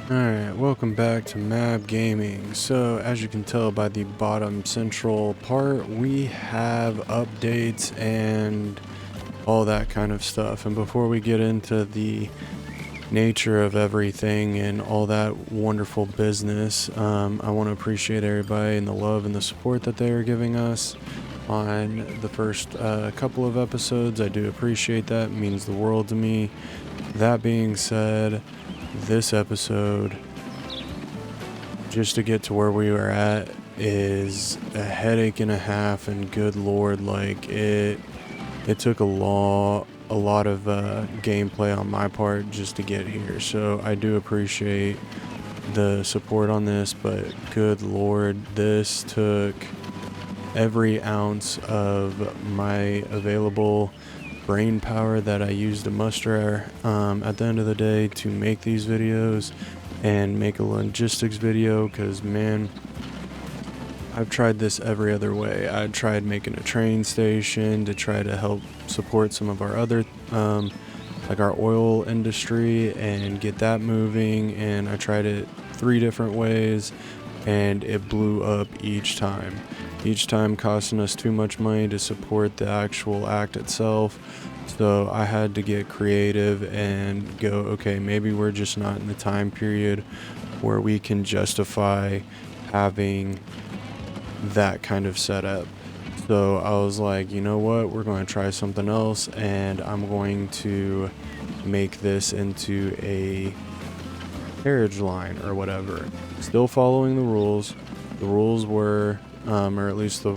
Alright, welcome back to Map Gaming. So, as you can tell by the bottom central part, we have updates and all that kind of stuff. And before we get into the nature of everything and all that wonderful business, I want to appreciate everybody and the love and the support that they are giving us on the first couple of episodes. I do appreciate that. It means the world to me. That being said, this episode, just to get to where we were at, is a headache and a half, and good lord, like it took a lot of gameplay on my part just to get here. So I do appreciate the support on this, but good lord, this took every ounce of my available brain power that I used to muster at the end of the day to make these videos and make a logistics video, because man, I've tried this every other way. I tried making a train station to try to help support some of our other like our oil industry and get that moving, and I tried it 3 different ways and it blew up each time costing us too much money to support the actual act itself. So I had to get creative and go, okay, maybe we're just not in the time period where we can justify having that kind of setup. So I was like, you know what, we're going to try something else, and I'm going to make this into a carriage line or whatever, still following the rules. The rules were or at least the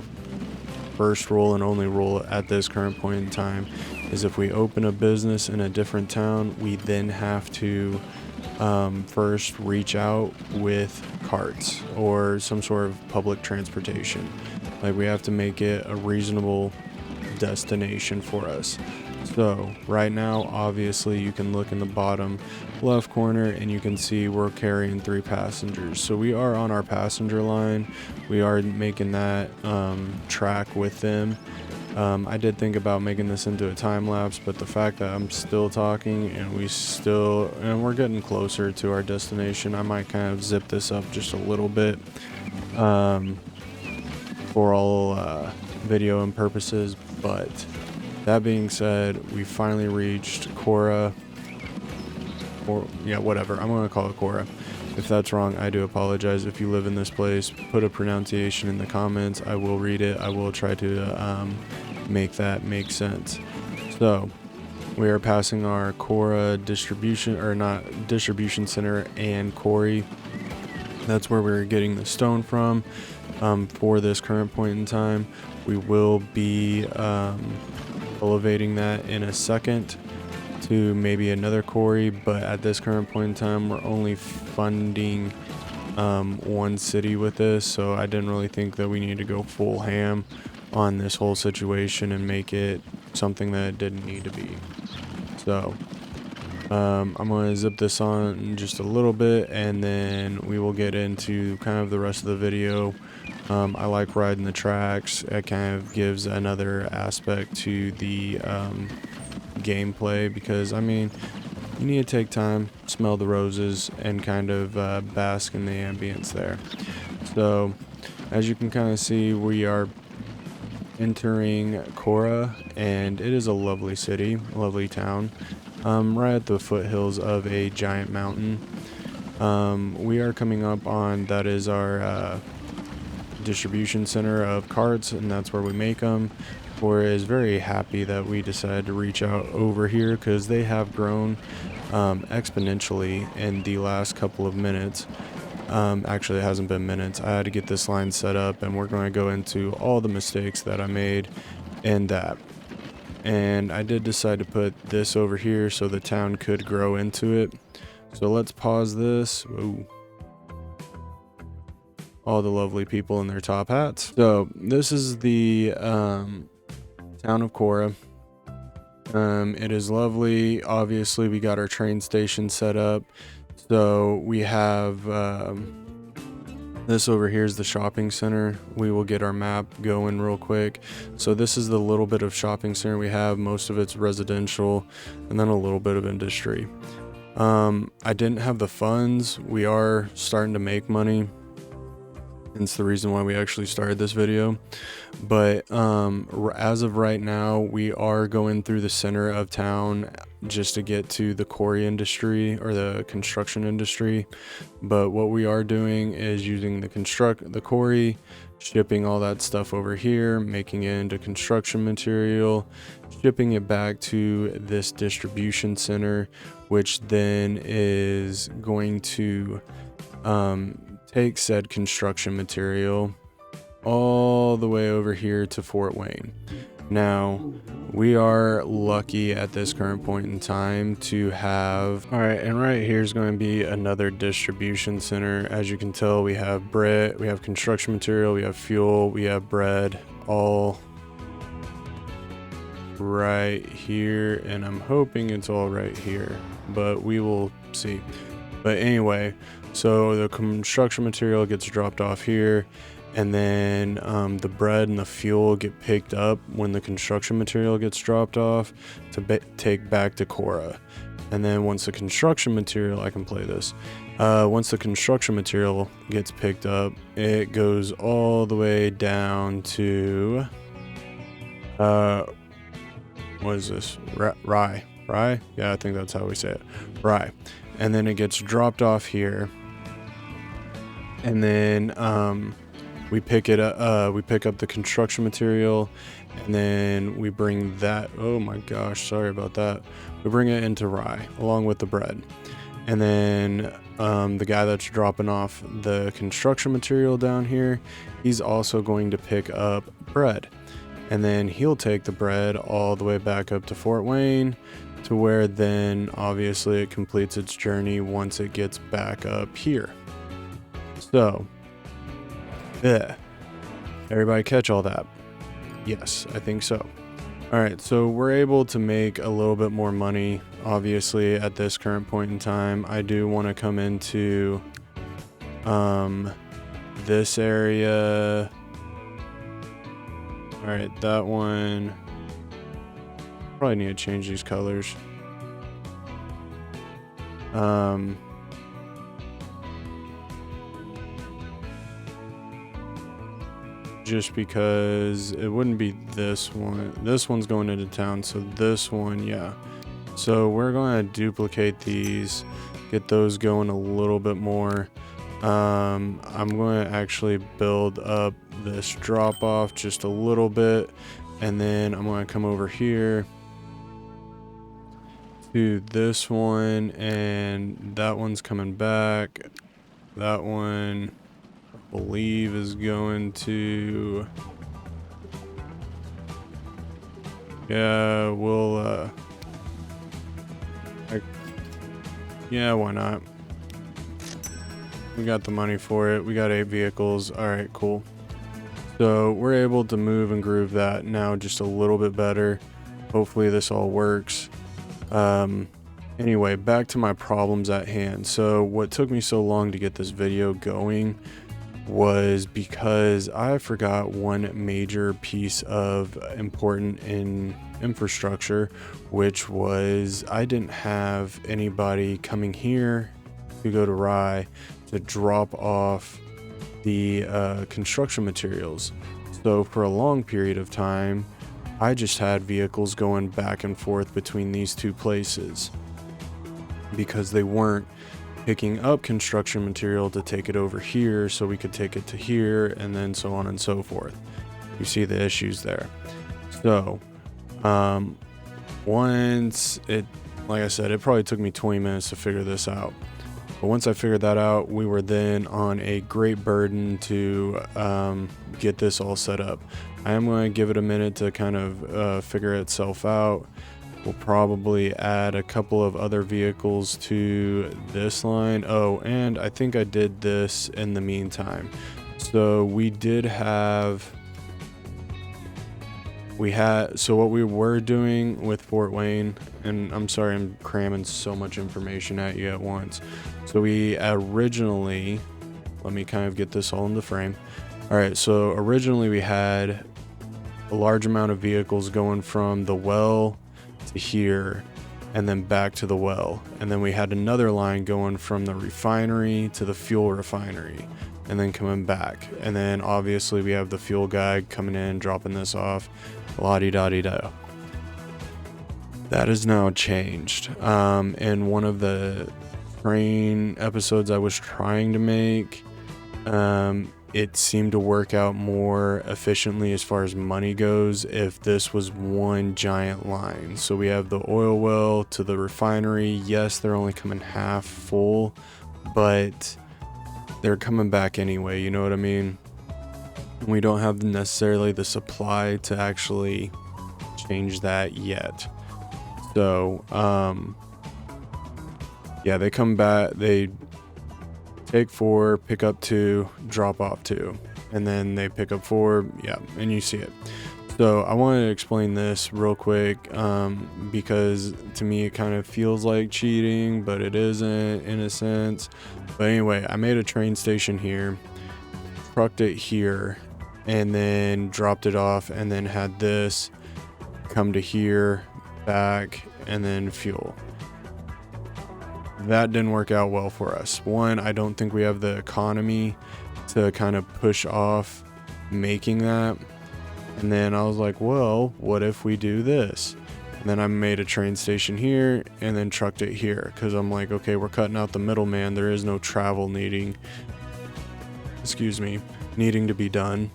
first rule and only rule at this current point in time, is if we open a business in a different town, we then have to first reach out with carts or some sort of public transportation. Like, we have to make it a reasonable destination for us. So right now, obviously, you can look in the bottom left corner and you can see we're carrying 3 passengers. So we are on our passenger line. We are making that track with them. I did think about making this into a time lapse, but the fact that I'm still talking and we're getting closer to our destination, I might kind of zip this up just a little bit for all video and purposes. But that being said, we finally reached Cora, or yeah, whatever, I'm gonna call it Cora. If that's wrong, I do apologize. If you live in this place, put a pronunciation in the comments. I will read it. I will try to make that make sense. So we are passing our Cora distribution center and quarry. That's where we're getting the stone from for this current point in time. We will be elevating that in a second to maybe another quarry, but at this current point in time, we're only funding one city with this, so I didn't really think that we need to go full ham on this whole situation and make it something that it didn't need to be. So I'm going to zip this on just a little bit, and then we will get into kind of the rest of the video. I like riding the tracks. It kind of gives another aspect to the gameplay, because I mean, you need to take time, smell the roses, and kind of bask in the ambience there. So as you can kind of see, we are entering Cora, and it is a lovely city, lovely town, right at the foothills of a giant mountain. We are coming up on, that is our distribution center of carts, and that's where we make them. Cora is very happy that we decided to reach out over here, because they have grown exponentially in the last couple of minutes. Actually, it hasn't been minutes. I had to get this line set up, and we're going to go into all the mistakes that I made in that. And I did decide to put this over here so the town could grow into it. So let's pause this. Ooh. All the lovely people in their top hats. So this is the town of Cora. It is lovely. Obviously, we got our train station set up. So we have this over here is the shopping center. We will get our map going real quick. So this is the little bit of shopping center we have. Most of it's residential, and then a little bit of industry. I didn't have the funds. We are starting to make money. It's the reason why we actually started this video. But as of right now, we are going through the center of town just to get to the quarry industry or the construction industry. But what we are doing is using the quarry, shipping all that stuff over here, making it into construction material, shipping it back to this distribution center, which then is going to take said construction material all the way over here to Fort Wayne. Now, we are lucky at this current point in time to have, all right, and right here is going to be another distribution center. As you can tell, we have bread, we have construction material, we have fuel, we have bread, all right here, and I'm hoping it's all right here, but we will see. But anyway, so the construction material gets dropped off here, and then the bread and the fuel get picked up when the construction material gets dropped off to take back to Cora. And then once the construction material, I can play this. Once the construction material gets picked up, it goes all the way down to what is this? Rye? Yeah, I think that's how we say it. Rye. And then it gets dropped off here, and then we pick it up. We pick up the construction material, and then we bring that. Oh my gosh, sorry about that. We bring it into Rye along with the bread, and then the guy that's dropping off the construction material down here, he's also going to pick up bread, and then he'll take the bread all the way back up to Fort Wayne, to where then obviously it completes its journey once it gets back up here. So, yeah, everybody catch all that? Yes, I think so. All right, so we're able to make a little bit more money, obviously, at this current point in time. I do want to come into this area. All right, that one. Probably need to change these colors. Just because it wouldn't be this one. This one's going into town, so this one, yeah. So we're going to duplicate these, get those going a little bit more. I'm going to actually build up this drop off just a little bit, and then I'm going to come over here to this one, and that one's coming back. That one, I believe, is going to, yeah, we'll yeah, why not? We got the money for it. We got 8 vehicles. All right, cool. So we're able to move and groove that now just a little bit better. Hopefully this all works. Anyway, back to my problems at hand. So what took me so long to get this video going was because I forgot one major piece of important infrastructure, which was I didn't have anybody coming here to go to Rye to drop off the construction materials. So for a long period of time, I just had vehicles going back and forth between these two places because they weren't picking up construction material to take it over here so we could take it to here, and then so on and so forth. You see the issues there. So once it, like I said, it probably took me 20 minutes to figure this out. But once I figured that out, we were then on a great burden to get this all set up. I am going to give it a minute to kind of figure itself out. We'll probably add a couple of other vehicles to this line. Oh, and I think I did this in the meantime. So we did have, so what we were doing with Fort Wayne, and I'm sorry I'm cramming so much information at you at once. So we originally, let me kind of get this all into frame. All right, so originally we had a large amount of vehicles going from the well to here, and then back to the well. And then we had another line going from the refinery to the fuel refinery and then coming back. And then obviously we have the fuel guy coming in, dropping this off, la-di-da-di-da. That has now changed. In one of the train episodes I was trying to make, it seemed to work out more efficiently as far as money goes if this was one giant line. So we have the oil well to the refinery. Yes, they're only coming half full, but they're coming back anyway, you know what I mean? We don't have necessarily the supply to actually change that yet. So, yeah, they come back, they take 4, pick up 2, drop off 2, and then they pick up 4, yeah, and you see it. So I wanted to explain this real quick, because to me it kind of feels like cheating, but it isn't in a sense. But anyway, I made a train station here, trucked it here, and then dropped it off, and then had this come to here, back, and then fuel. That didn't work out well for us. One, I don't think we have the economy to kind of push off making that. And then I was like, well, what if we do this? And then I made a train station here and then trucked it here, because I'm like, okay, we're cutting out the middleman. There is no travel needing to be done.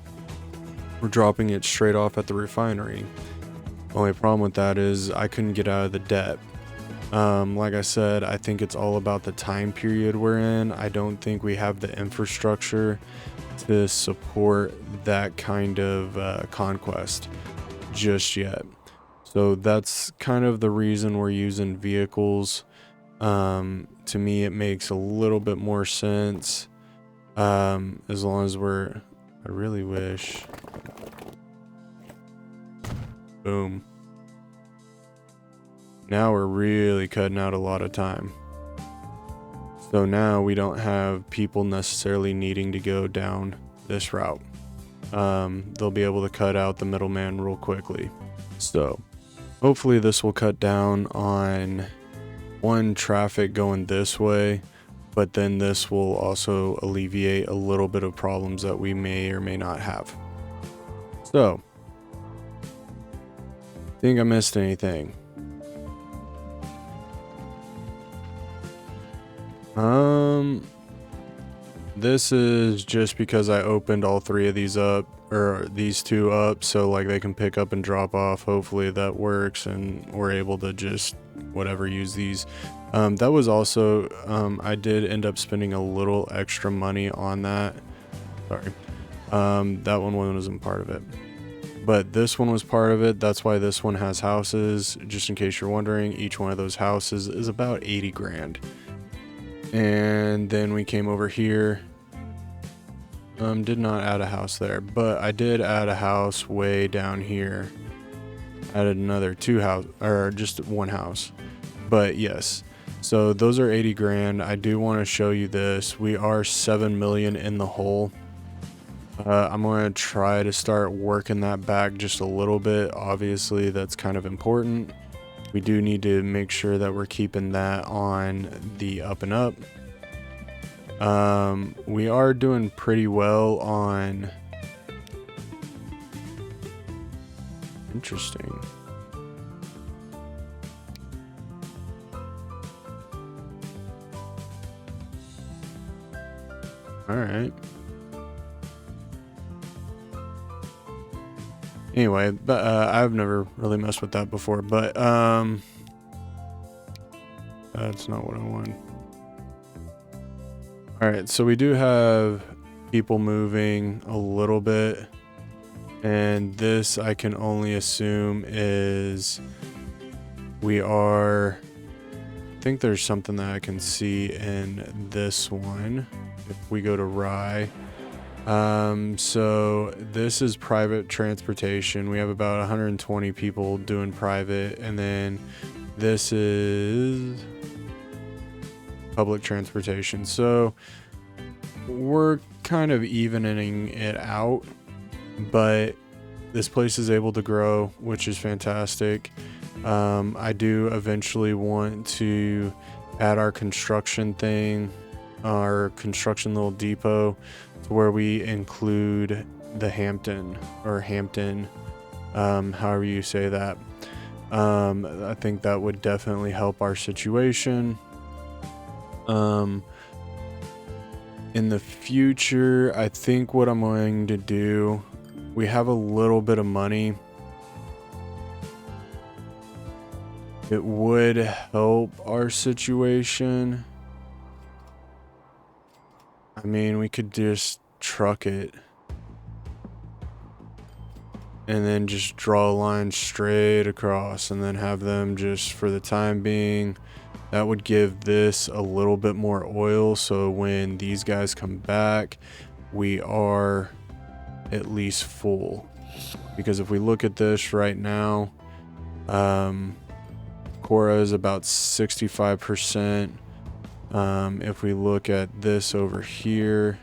We're dropping it straight off at the refinery. Only problem with that is I couldn't get out of the debt. Like I said, I think it's all about the time period we're in. I don't think we have the infrastructure to support that kind of conquest just yet. So that's kind of the reason we're using vehicles. To me, it makes a little bit more sense. As long as I really wish. Boom. Now we're really cutting out a lot of time. So now we don't have people necessarily needing to go down this route. They'll be able to cut out the middleman real quickly. So hopefully this will cut down on traffic going this way, but then this will also alleviate a little bit of problems that we may or may not have. So, think I missed anything? This is just because I opened all 3 of these up, or these 2 up, so like they can pick up and drop off. Hopefully that works and we're able to just whatever use these. That was also, I did end up spending a little extra money on that. Sorry. That one wasn't part of it, but this one was part of it. That's why this one has houses. Just in case you're wondering, each one of those houses is about 80 grand. And then we came over here. Did not add a house there, but I did add a house way down here. Added another 2 house, or just 1 house. But yes, so those are 80 grand. I do want to show you this. We are 7 million in the hole. I'm going to try to start working that back just a little bit. Obviously, that's kind of important. We do need to make sure that we're keeping that on the up and up. We are doing pretty well on... Interesting. All right. Anyway, but I've never really messed with that before, but that's not what I want. All right, so we do have people moving a little bit, and this I can only assume is I think there's something that I can see in this one. If we go to Rye, so this is private transportation. We have about 120 people doing private, and then this is public transportation. So we're kind of evening it out, but this place is able to grow, which is fantastic. I do eventually want to add our construction thing, our construction little depot, to where we include the Hampton, or Hampton, however you say that. I think that would definitely help our situation. In the future, I think what I'm going to do, we have a little bit of money. It would help our situation. I mean, we could just truck it and then just draw a line straight across and then have them just, for the time being, that would give this a little bit more oil, so when these guys come back, we are at least full. Because if we look at this right now, Cora is about 65%. If we look at this over here,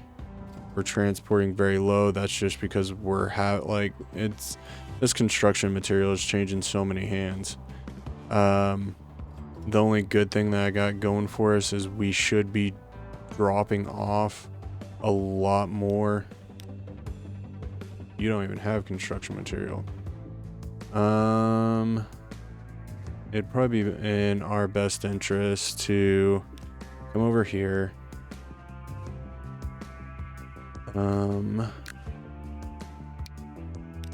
we're transporting very low. That's just because we're this construction material is changing so many hands. The only good thing that I got going for us is we should be dropping off a lot more. You don't even have construction material. It'd probably be in our best interest to come over here. Can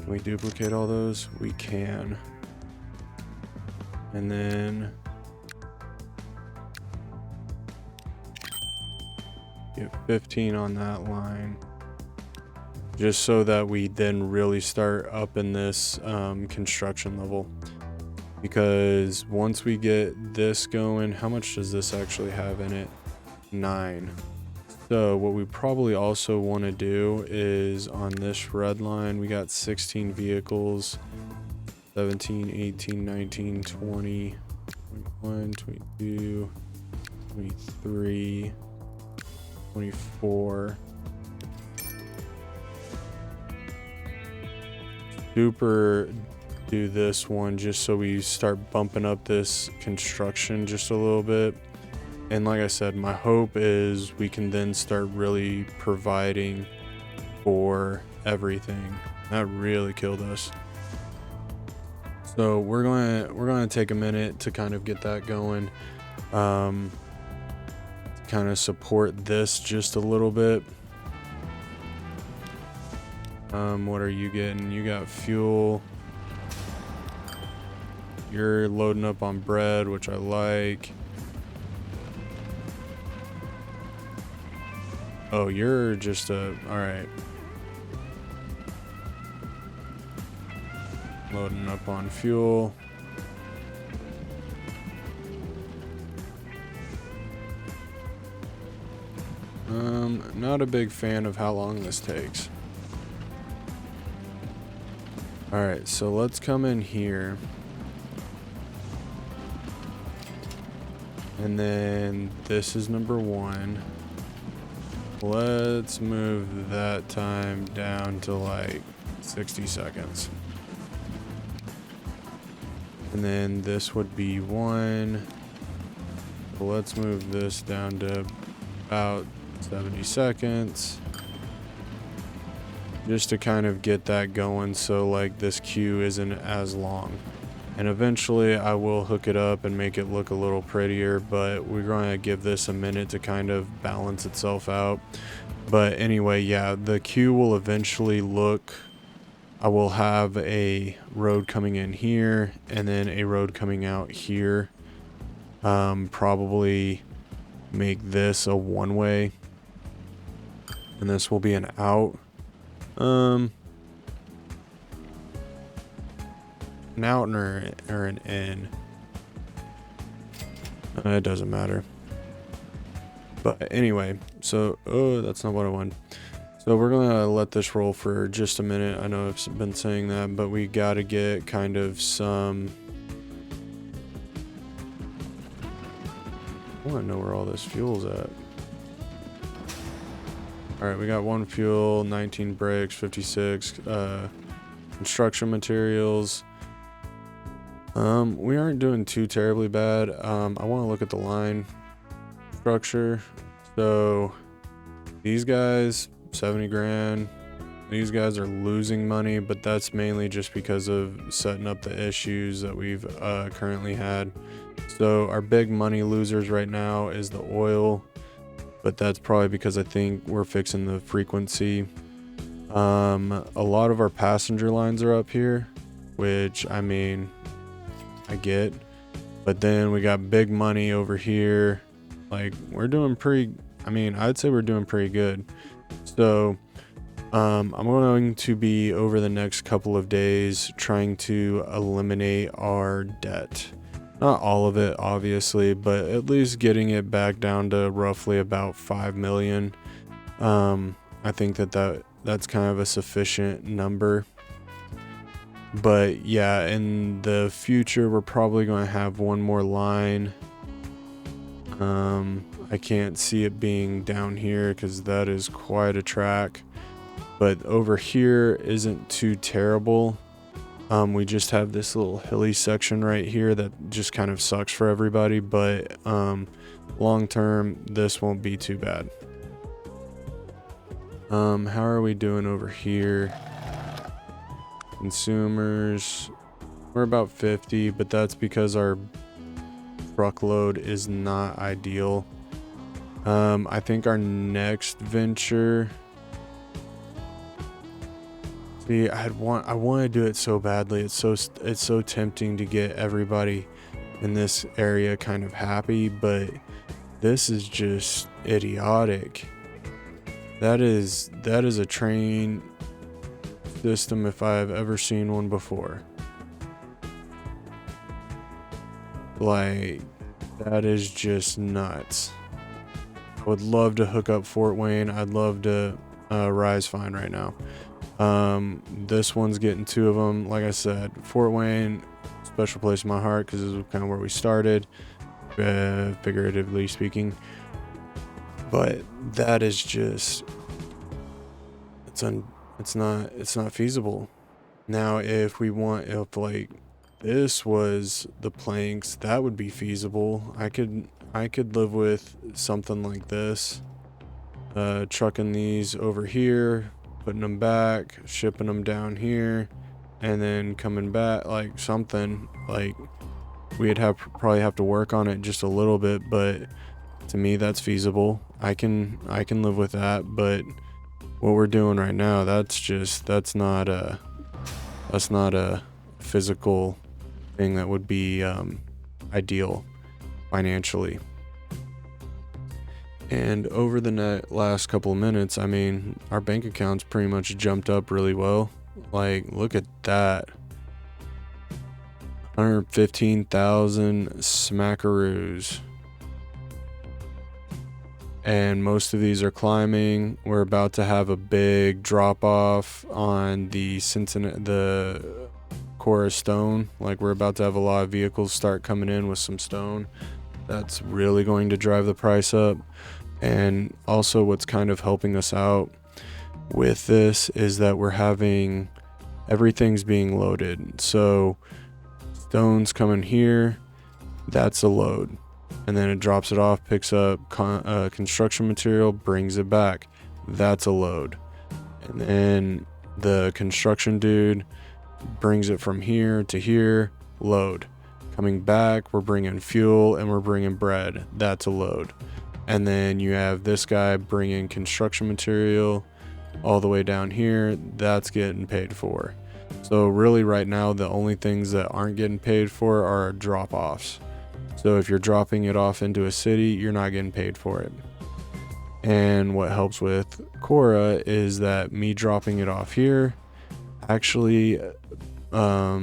we duplicate all those? We can. And then get 15 on that line, just so that we then really start up in this construction level. Because once we get this going, how much does this actually have in it? 9. So what we probably also want to do is on this red line, we got 16 vehicles, 17, 18, 19, 20, 21, 22, 23, 24. Super do this one just so we start bumping up this construction just a little bit. And like I said, my hope is we can then start really providing for everything. That really killed us. So we're gonna take a minute to kind of get that going. Kind of support this just a little bit. What are you getting? You got fuel. You're loading up on bread, which I like. Oh, you're just all right. Loading up on fuel. Not a big fan of how long this takes. All right, so let's come in here. And then this is number 1. Let's move that time down to like 60 seconds. And then this would be 1. Let's move this down to about 70 seconds. Just to kind of get that going so like this queue isn't as long. And eventually I will hook it up and make it look a little prettier, but we're going to give this a minute to kind of balance itself out. But anyway, yeah, the queue will eventually look, I will have a road coming in here and then a road coming out here. Probably make this a one-way and this will be an out. An out or an in. It doesn't matter. But anyway, so that's not what I want. So we're gonna let this roll for just a minute. I know I've been saying that, but we gotta get kind of some. I want to know where all this fuel's at. All right, we got 1 fuel, 19 bricks, 56 construction materials. We aren't doing too terribly bad. I want to look at the line structure. So these guys, 70 grand. These guys are losing money, but that's mainly just because of setting up the issues that we've currently had. So our big money losers right now is the oil, but that's probably because I think we're fixing the frequency. A lot of our passenger lines are up here, which I mean, I get, but then we got big money over here. Like we're doing pretty, I mean, I'd say we're doing pretty good. So I'm going to be over the next couple of days trying to eliminate our debt. Not all of it, obviously, but at least getting it back down to roughly about 5 million. I think that's kind of a sufficient number. But yeah, in the future, we're probably going to have one more line. I can't see it being down here because that is quite a track. But over here isn't too terrible. We just have this little hilly section right here that just kind of sucks for everybody, but long term this won't be too bad. How are we doing over here? Consumers, we're about 50, but that's because our truckload is not ideal. I think our next venture, I want to do it so badly. It's so tempting to get everybody in this area kind of happy, but this is just idiotic. That is a train system if I have ever seen one before. Like, that is just nuts. I would love to hook up Fort Wayne. I'd love to Rye's fine right now. This one's getting 2 of them. Like I said, Fort Wayne, special place in my heart because this is kind of where we started, figuratively speaking. But that is just, it's not feasible. Now, if like this was the planks, that would be feasible. I could live with something like this. Trucking these over here, putting them back, shipping them down here, and then coming back, like something like we'd probably have to work on it just a little bit, but to me that's feasible. I can live with that. But what we're doing right now, that's not a physical thing that would be ideal financially. And over the last couple of minutes, I mean, our bank account's pretty much jumped up really well. Like, look at that. 115,000 smackaroos. And most of these are climbing. We're about to have a big drop off on the Cora stone. Like, we're about to have a lot of vehicles start coming in with some stone. That's really going to drive the price up. And also what's kind of helping us out with this is that everything's being loaded. So stones coming here, that's a load. And then it drops it off, picks up construction material, brings it back. That's a load. And then the construction dude brings it from here to here, load. Coming back, we're bringing fuel and we're bringing bread. That's a load. And then you have this guy bringing construction material all the way down here. That's getting paid for. So really right now, the only things that aren't getting paid for are drop-offs. So if you're dropping it off into a city, you're not getting paid for it. And what helps with Cora is that me dropping it off here, actually, let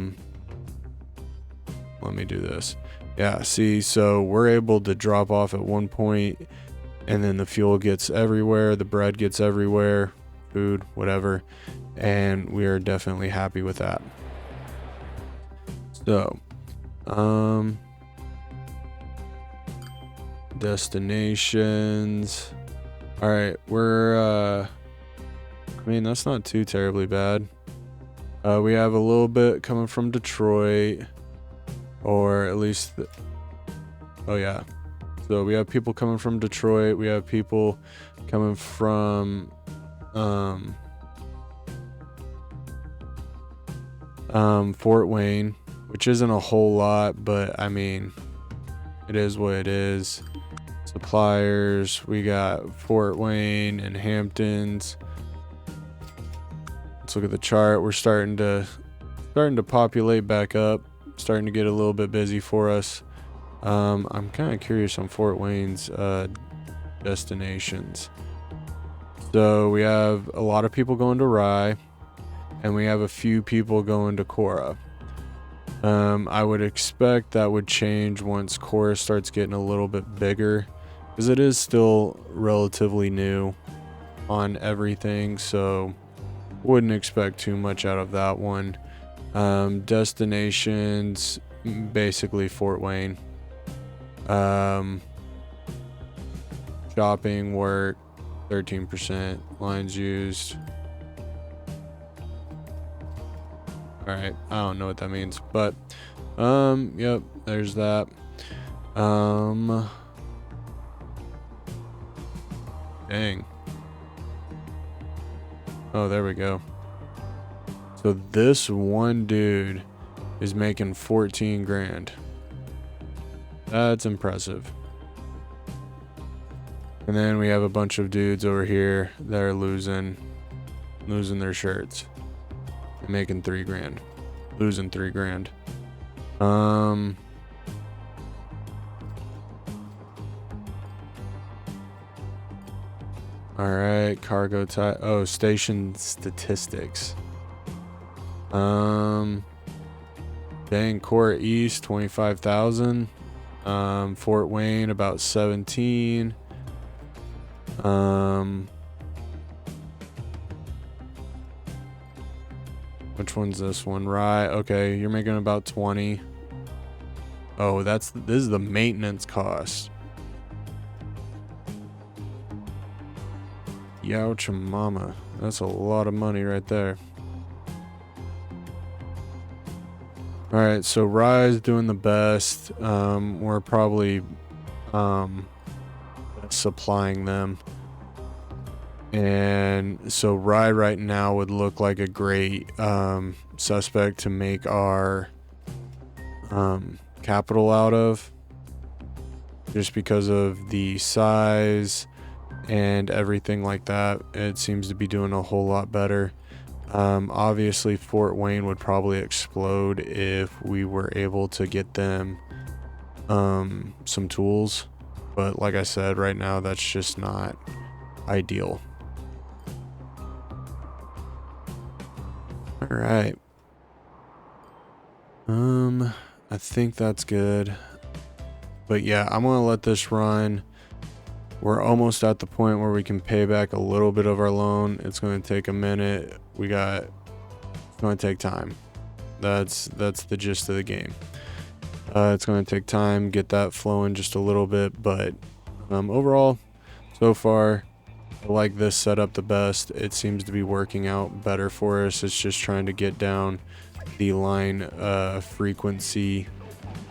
me do this. Yeah, see, so we're able to drop off at one point, and then the fuel gets everywhere, the bread gets everywhere, food, whatever, and we are definitely happy with that. So, destinations. All right, I mean, that's not too terribly bad. We have a little bit coming from Detroit. or at least, oh yeah. So we have people coming from Detroit. We have people coming from Fort Wayne, which isn't a whole lot, but I mean, it is what it is. Suppliers, we got Fort Wayne and Hamptons. Let's look at the chart. We're starting to populate back up, starting to get a little bit busy for us. I'm kind of curious on Fort Wayne's destinations. So we have a lot of people going to Rye, and we have a few people going to Cora. I would expect that would change once Cora starts getting a little bit bigger, because it is still relatively new on everything, so wouldn't expect too much out of that one. Destinations, basically Fort Wayne. Shopping, work, 13%. Lines used. Alright, I don't know what that means, but yep, there's that. Dang. Oh, there we go. So this one dude is making 14 grand. That's impressive. And then we have a bunch of dudes over here that are losing their shirts. And making 3 grand. Losing 3 grand. Alright, cargo type. Oh, station statistics. Dang, Cora East, 25,000. Fort Wayne, about 17. Which one's this one? Rye. Okay, you're making about 20. Oh, this is the maintenance cost. Youch mama. That's a lot of money right there. Alright, so Rye's doing the best. We're probably supplying them. And so Rye right now would look like a great suspect to make our capital out of, just because of the size and everything like that. It seems to be doing a whole lot better. Obviously Fort Wayne would probably explode if we were able to get them some tools, but like I said, right now that's just not ideal. All right. I think that's good. But yeah, I'm gonna let this run. We're almost at the point where we can pay back a little bit of our loan. It's gonna take a minute. It's gonna take time. That's the gist of the game. It's gonna take time, get that flowing just a little bit, but overall, so far, I like this setup the best. It seems to be working out better for us. It's just trying to get down the line frequency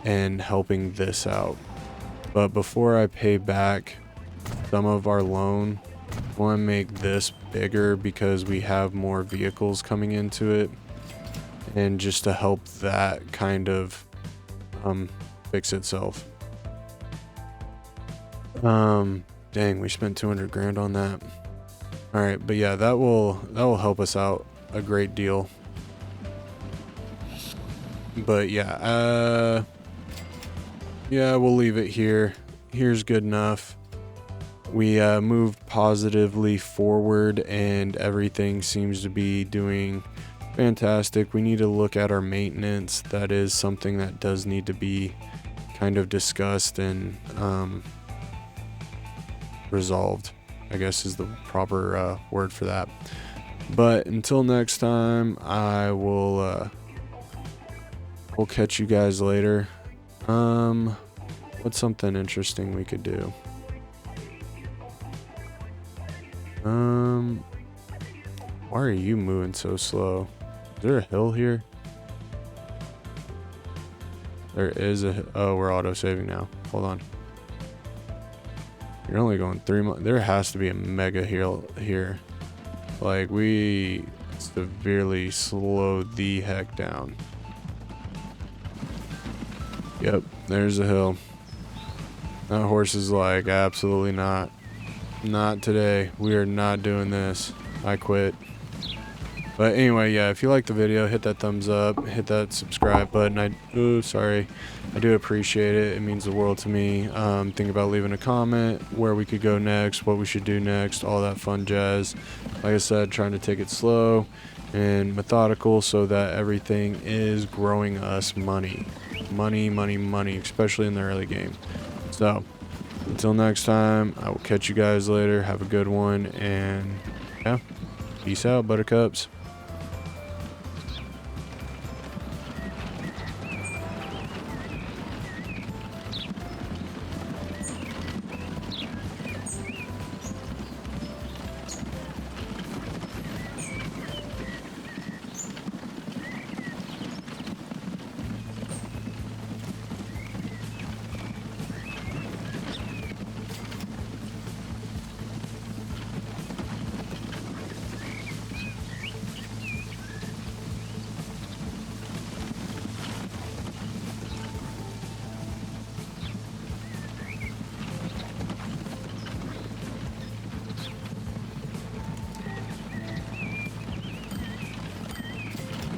and helping this out. But before I pay back some of our loan, I want to make this bigger because we have more vehicles coming into it, and just to help that kind of fix itself. Dang, we spent 200 grand on that. All right, but yeah, that will help us out a great deal. But yeah, we'll leave it here. Here's good enough. We moved positively forward, and everything seems to be doing fantastic. We need to look at our maintenance. That is something that does need to be kind of discussed and resolved, I guess is the proper word for that. But until next time, I will we'll catch you guys later. What's something interesting we could do? Why are you moving so slow? Is there a hill here? There is a, oh, we're auto saving now. Hold on. You're only going 3 months. There has to be a mega hill here. Like, we severely slowed the heck down. Yep, there's a hill. That horse is like, absolutely not. Not today. We are not doing this. I quit. But anyway, yeah, if you like the video, hit that thumbs up, hit that subscribe button. I do appreciate it. It means the world to me. Think about leaving a comment, where we could go next, what we should do next, all that fun jazz. Like I said, trying to take it slow and methodical so that everything is growing us money. Money, money, money, especially in the early game. So, until next time, I will catch you guys later. Have a good one, and yeah, peace out, buttercups.